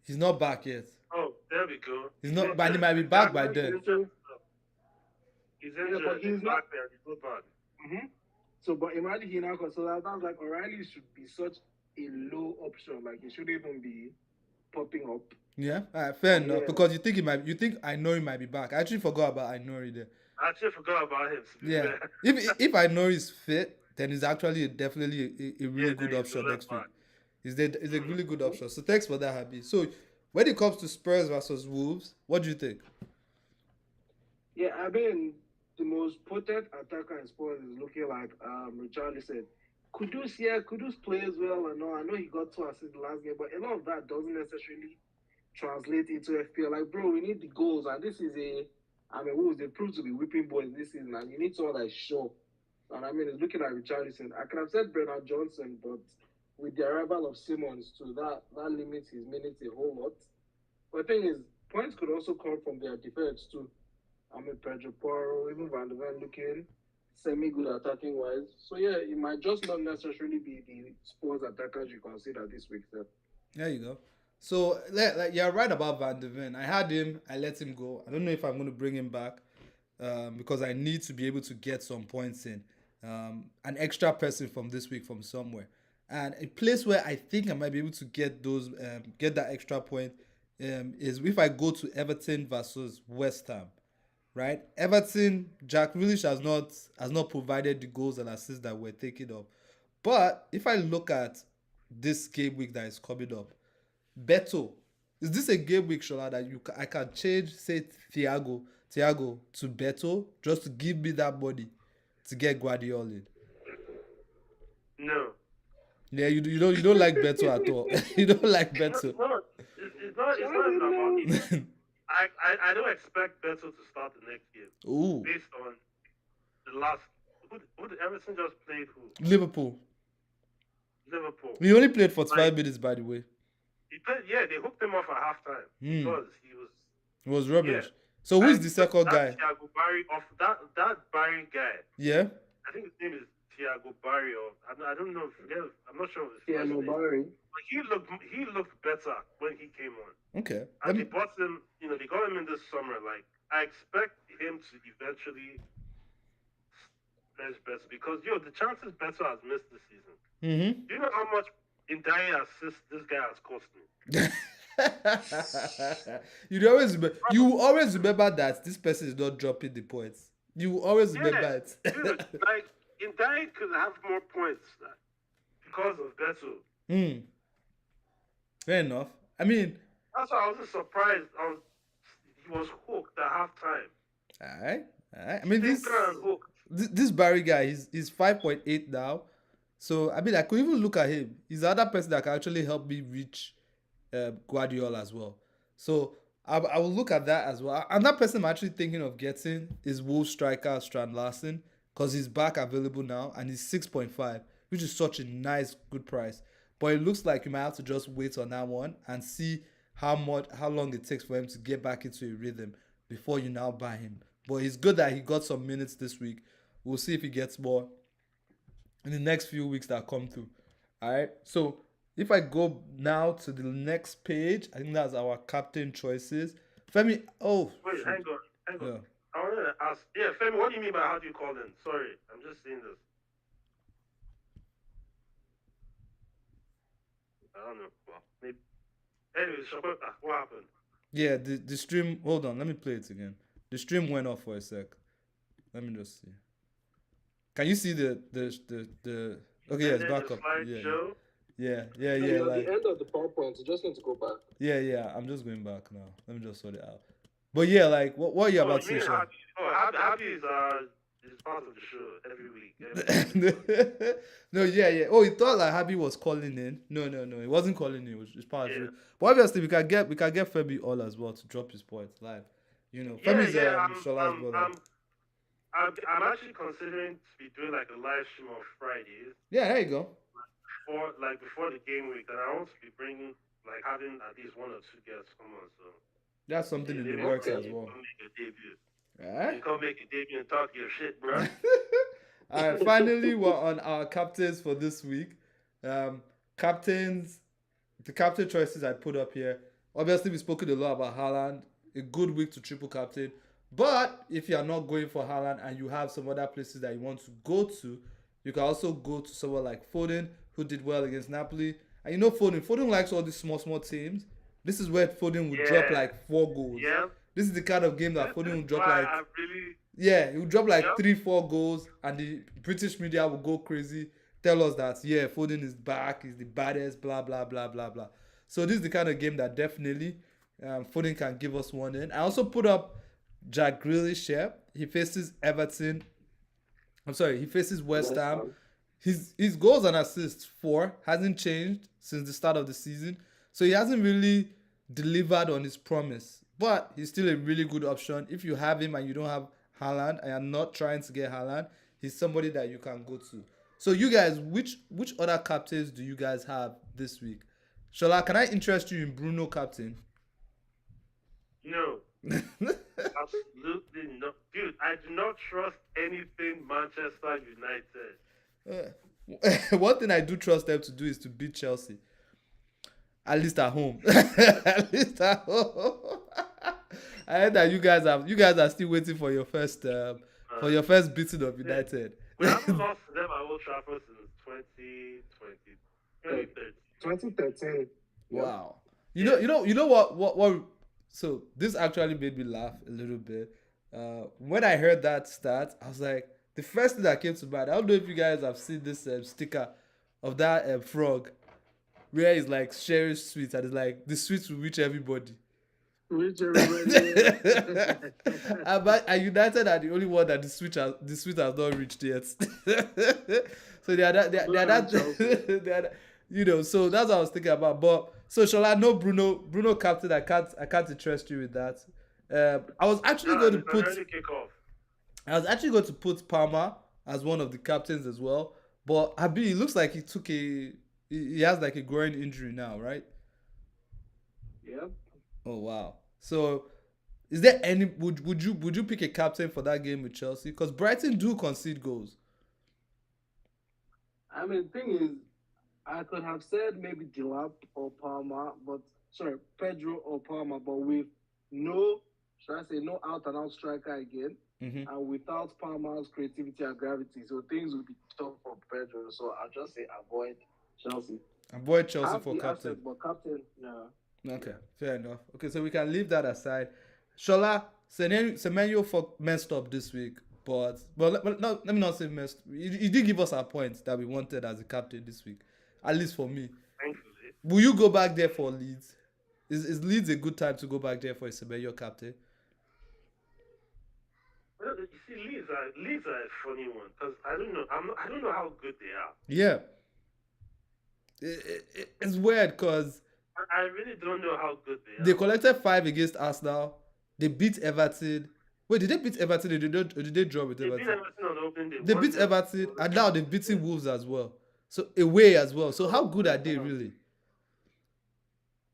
He's not back yet. Oh, there we go. He's not, but he might be back by then. He's injured. He's He's not. back there. He's not back. Mm-hmm. So, but imagine he now consider that's like O'Reilly should be such a low option. Like he shouldn't even be popping up. Yeah, fair enough. Yeah. Because you think I know he might be back. I actually forgot about I know there. I actually forgot about him. To be Yeah, fair. if I know he's fit, then he's actually definitely a really Yeah, good he's option the next left week. He's a really good option. So thanks for that, Happy. So when it comes to Spurs versus Wolves, what do you think? Yeah, I mean the most potent attacker in sports is looking like Richarlison. Kudus plays well and all. I know he got 2 assists last game, but a lot of that doesn't necessarily translate into FPL. Like, bro, we need the goals, and this is Wolves, they proved to be whipping boys this season, and you need someone that's sure. And I mean, it's looking like Richarlison. I could have said Bernard Johnson, but with the arrival of Simmons too, that limits his minutes a whole lot. But the thing is, points could also come from their defense too. I mean, Pedro Porro, even Van de Ven looking semi-good attacking wise. So yeah, it might just not necessarily be the Spurs attackers you consider this week. So. There you go. So, like you're right about Van de Ven. I had him. I let him go. I don't know if I'm going to bring him back because I need to be able to get some points in. An extra person from this week from somewhere, and a place where I think I might be able to get those get that extra point is if I go to Everton versus West Ham, right? Everton, Jack Grealish has not provided the goals and assists that we're thinking of. But if I look at this game week that is coming up, Beto, is this a game week, Shola, that I can change, say Thiago to Beto just to give me that money to get Guardiola in? No. Yeah, you don't like Beto at all. You don't like Beto. No, it's not about money. I don't expect Beto to start the next game. Ooh, Based on the last who did Everton just played who? Liverpool. Liverpool. He only played 45 minutes, by the way. He played, yeah, they hooked him off at halftime because he was It was rubbish. So who is the second guy? Thiago Barry that Barry guy. Yeah. I think his name is Thiago Barry, or I don't know. I'm not sure of his Yeah, first no name. Barry. But he looked better when he came on. Okay. And they bought him. They got him in this summer. Like I expect him to eventually bench better because the chances better has missed this season. Mm-hmm. Do you know how much in dying assists this guy has cost me? you always remember that this person is not dropping the points. You always remember it. Dude, like Indai could have more points because of Beto. Fair enough. I mean, that's why I was surprised. He was hooked at halftime. Alright. I mean, this Barry guy, he's 5.8 now. So I mean, I could even look at him. He's the other person that can actually help me reach Guardiola as well. So I will look at that as well. Another person I'm actually thinking of getting is Wolves striker Strand Larsen because he's back available now and he's 6.5, which is such a nice, good price. But it looks like you might have to just wait on that one and see how long it takes for him to get back into a rhythm before you now buy him. But it's good that he got some minutes this week. We'll see if he gets more in the next few weeks that come through. Alright, so if I go now to the next page, I think that's our captain choices. Femi, wait, hang on. Yeah. I wanted to ask, Femi, what do you mean by how do you call in? Sorry, I'm just seeing this. I don't know. Well, maybe. Anyways, what happened? Yeah, the stream. Hold on, let me play it again. The stream went off for a sec. Let me just see. Can you see the okay, yeah, it's back up. Yeah. At the end of the PowerPoint, you just need to go back. Yeah, I'm just going back now. Let me just sort it out. But yeah, like what are you about to say? Happy is part of the show every week. No, yeah. Oh, he thought like Happy was calling in. No, he wasn't calling in. It was just part of it. But obviously we can get Femi all as well to drop his points live. Femi's Shola's brother. I'm actually considering to be doing like a live stream on Fridays. Yeah, there you go. Before the game week, and I want to be having at least one or two guests come on. So that's something in the works as well. Make a debut. Alright. You come make a debut and talk your shit, bro. Alright, finally we're on our captains for this week. The captain choices I put up here. Obviously, we've spoken a lot about Haaland. A good week to triple captain. But if you are not going for Haaland and you have some other places that you want to go to, you can also go to someone like Foden, who did well against Napoli. And Foden likes all these small teams. This is where Foden would drop like 4 goals. Yeah. This is the kind of game that Foden would drop like... he would drop like 3-4 goals and the British media will go crazy, tell us that, Foden is back, he's the baddest, blah, blah, blah, blah, blah. So this is the kind of game that definitely Foden can give us one in. I also put up Jack Grealish here. He faces Everton. He faces West Ham. His goals and assists 4 hasn't changed since the start of the season. So he hasn't really delivered on his promise. But he's still a really good option. If you have him and you don't have Haaland and you're not trying to get Haaland, he's somebody that you can go to. So you guys, which other captains do you guys have this week? Shola, can I interest you in Bruno captain? No, absolutely not, dude. I do not trust anything Manchester United. One thing I do trust them to do is to beat Chelsea. At least at home. At least at home. I heard that you guys are still waiting for your first beating of Yeah, United. we haven't lost to them at Old Trafford since 2020, 2013. 2013. Yep. Wow. You know what so this actually made me laugh a little bit. When I heard that stat, I was like, the first thing that came to mind, I don't know if you guys have seen this sticker of that frog where it's like sharing sweets and it's like the sweets will reach everybody. Which everybody. And United are the only one that the sweet has not reached yet. So they are that they are that, so that's what I was thinking about. But so shall I know Bruno captain? I can't interest you with that. I was actually going to It's an put early kickoff. I was actually going to put Palmer as one of the captains as well. But Abi, it looks like he has like a groin injury now, right? Yep. Oh wow. So is there any would you pick a captain for that game with Chelsea? Because Brighton do concede goals. I mean, the thing is, I could have said maybe Dilap or Palmer, but sorry, Pedro or Palmer, but with no, should I say, no out and out striker again, Mm-hmm. and without Palmer's creativity and gravity, so things will be tough for Pedro. So I'll just say avoid Chelsea. Avoid Chelsea Have for the captain. asset, but captain, no. Okay, fair enough. Okay, so we can leave that aside. Shola, Semenyo for messed up this week, but let me not say messed. He did give us our points that we wanted as a captain this week, at least for me. Thankfully, Will you go back there for Leeds? Is Leeds a good time to go back there for a Semenyo captain? well, you see, Leeds are a funny one because I don't know. I don't know how good they are. Yeah, it's weird because I really don't know how good they they are. collected 5 against Arsenal. They beat Everton. Wait, did they beat Everton? Or did they draw with They beat Everton? Everton on the opening day. They beat 1-0. Everton Was and it? now they've beaten Wolves as well. So away as well. So how good are they Uh, really?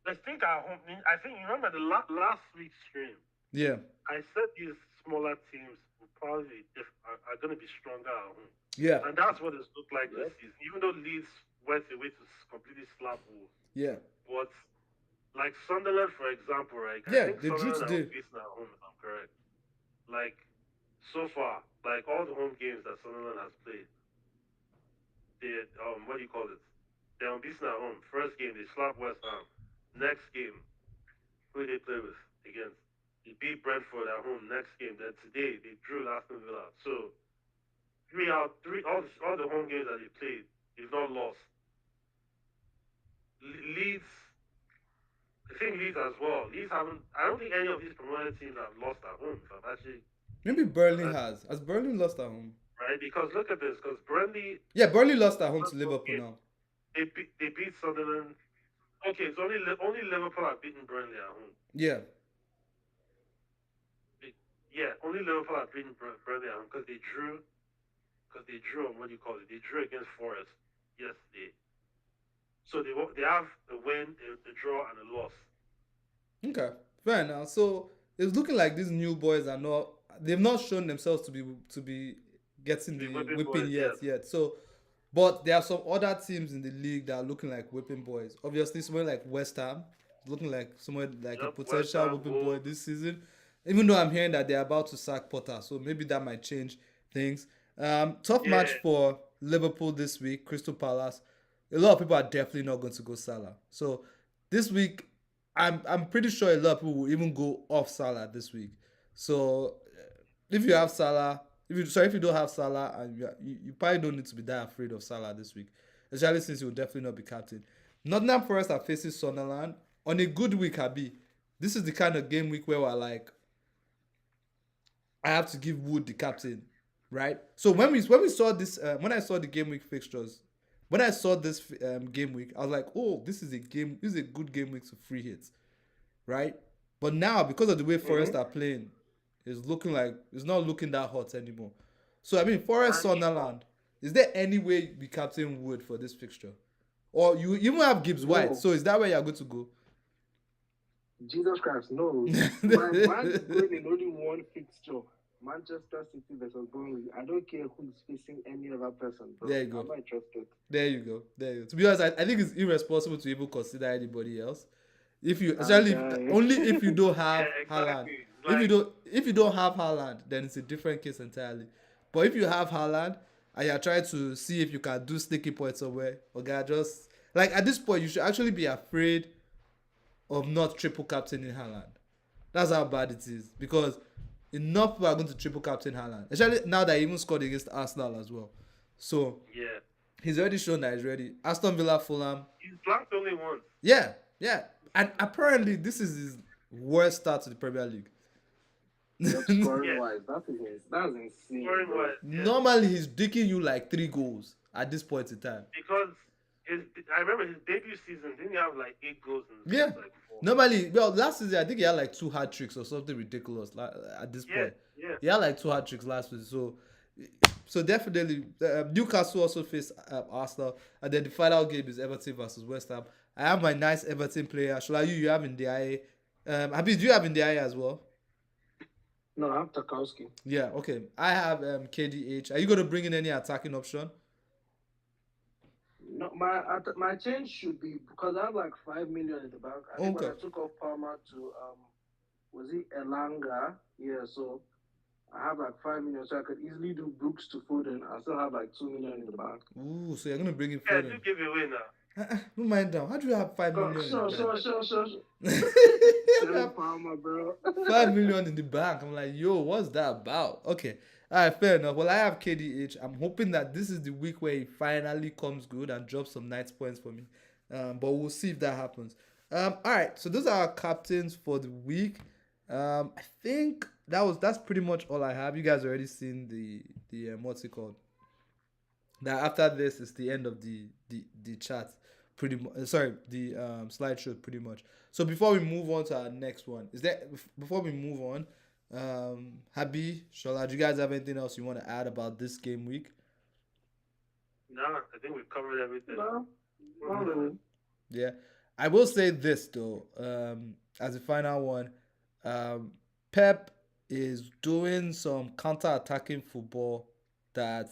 I think our home. I think you remember the last week's stream. Yeah. I said these smaller teams will probably are going to be stronger at home, Yeah. and that's what it's looked like this Yep. season. Even though Leeds went away to completely slap Wolves, Yeah. but like Sunderland, for example, right? I Yeah, think they drew Sunderland are today. unbeaten at home, if I'm correct. Like so far, like all the home games that Sunderland has played, they what do you call it? They're unbeaten at home. First game they slap West Ham. Next game, who they play with against? They beat Brentford at home. Next game, then today they drew Aston Villa. So all the home games that they played, they've not lost. Leeds, I think Leeds as well. Leeds haven't. I don't think any of these promoted teams have lost at home. If I'm actually Maybe Burnley has. Has Burnley lost at home? right, because look at this. Because Burnley, Yeah, Burnley lost at home to first home Liverpool game, now. they beat Sunderland. Okay, so only Liverpool have beaten Burnley at home. Yeah. Yeah, only Liverpool have beaten Burnley at home because they drew. Because they drew on what do you call it? They drew against Forest yesterday. So they have a win, a draw, and a loss. Okay. Fair enough. So it's looking like these new boys are not. They've not shown themselves to be getting The the whipping whipping boys, yet. yes. Yet. So, but there are some other teams in the league that are looking like whipping boys. Obviously, somewhere like West Ham, looking like somewhere like a Yep, West potential Ham, whipping boy Wolves. this season. Even though I'm hearing that they're about to sack Potter, so maybe that might change things. Tough match Yeah, for Liverpool this week, Crystal Palace. A lot of people are definitely not going to go Salah. So this week, I'm pretty sure a lot of people will even go off Salah this week. So if you have Salah, if you don't have Salah, and you probably don't need to be that afraid of Salah this week, especially since he will definitely not be captain. Nottingham Forest are facing Sunderland on a good week. Abi, this is the kind of game week where we're like, I have to give Wood the captain, right? So when we saw this, when I saw the game week fixtures, when I saw this game week, I was like, oh, this is a game. This is a good game week to free hits, right? But now because of the way Forest are playing, it's not looking that hot anymore. So I mean, Forest and Sunderland. Is there any way we captain Wood for this fixture? Or you even have Gibbs White, No. so is that where you're going to go? Jesus Christ, no. My man is going in only one fixture. Manchester City versus Burnley. I don't care who's facing any other person, bro. There you go. I'm not interested. There you go. There you go. To be honest, I think it's irresponsible to even consider anybody else. If you especially only if you don't have Haaland. If you don't have Haaland, then it's a different case entirely. But if you have Haaland and you're trying to see if you can do sticky points somewhere, okay, just like at this point you should actually be afraid of not triple captaining Haaland. That's how bad it is because enough people are going to triple captain Haaland, especially now that he even scored against Arsenal as well. So Yeah. he's already shown that he's ready. Aston Villa, Fulham. He's blanked only once. Yeah. And apparently this is his worst start to the Premier League. Scoring wise, that's insane. Scoring wise, yeah. Normally he's dicking you like 3 goals at this point in time. Because I remember his debut season, didn't he have like 8 goals in Yeah. like 4? Normally, well, last season I think he had like 2 hat tricks or something ridiculous at this point. Yeah. He had like 2 hat tricks last season. So definitely, Newcastle also faced Arsenal, and then the final game is Everton versus West Ham. I have my nice Everton player. Shola, you have in the IA. Habib, do you have in the IA as well? No, I have Tarkowski. Yeah, okay. I have KDH. Are you going to bring in any attacking option? No, my change should be because I have like 5 million in the bank. I think when I took off Palmer to was it Elanga? Yeah, so I have like 5 million, so I could easily do Brooks to Foden. I still have like 2 million in the bank. Ooh, so you're gonna bring in Yeah, Foden? do give it away now. Don't mind down. How do you have 5 million? Sure. Palmer, bro. 5 million in the bank. I'm like, yo, what's that about? Okay. All right, fair enough. Well, I have KDH. I'm hoping that this is the week where he finally comes good and drops some nice points for me. But we'll see if that happens. All right. So those are our captains for the week. I think that's pretty much all I have. You guys already seen the what's it called? Now after this is the end of the chat. Pretty much. Sorry, the slideshow pretty much. So before we move on to our next one, before we move on, Habi, Shola, do you guys have anything else you want to add about this game week? No, I think we've covered everything. No. Yeah, I will say this though. As a final one, Pep is doing some counter-attacking football that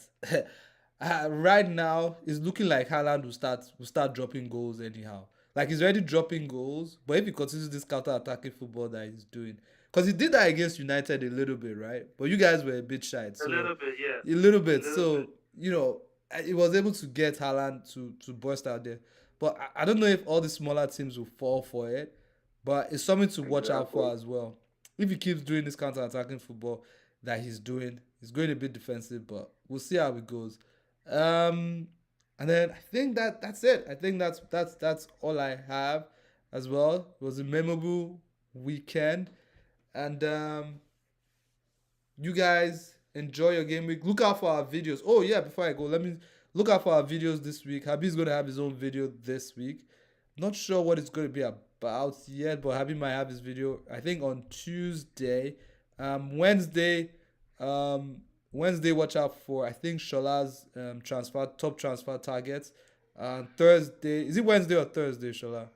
right now is looking like Haaland will start dropping goals anyhow. Like he's already dropping goals, but if he continues this counter-attacking football that he's doing, because he did that against United a little bit, right? But you guys were a bit shy. So, a little bit, yeah. A little bit. So, you know, he was able to get Haaland to burst out there. But I don't know if all the smaller teams will fall for it. But it's something to watch out for as well. If he keeps doing this counter-attacking football that he's doing, he's going a bit defensive, but we'll see how it goes. And then I think that's it. I think that's all I have as well. It was a memorable weekend. And you guys enjoy your game week. Look out for our videos. Oh yeah, before I go, let me look out for our videos this week. Habi's going to have his own video this week. Not sure what it's going to be about yet, but Habi might have his video, I think, on Tuesday. Wednesday, watch out for, I think, Shola's top transfer targets. Thursday, is it Wednesday or Thursday, Shola?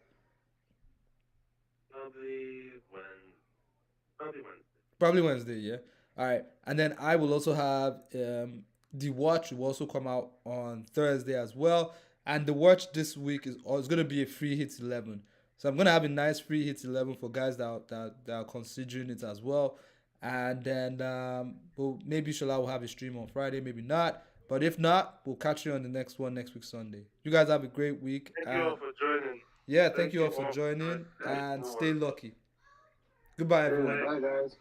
Probably Wednesday, yeah. All right. And then I will also have the watch will also come out on Thursday as well. And the watch this week is going to be a free hits 11. So I'm going to have a nice free hits 11 for guys that are considering it as well. And then maybe Shola will have a stream on Friday, maybe not. But if not, we'll catch you on the next one next week Sunday. You guys have a great week. Thank you all for joining. Yeah, thank you all for joining and stay lucky. Goodbye, everyone. Bye, guys.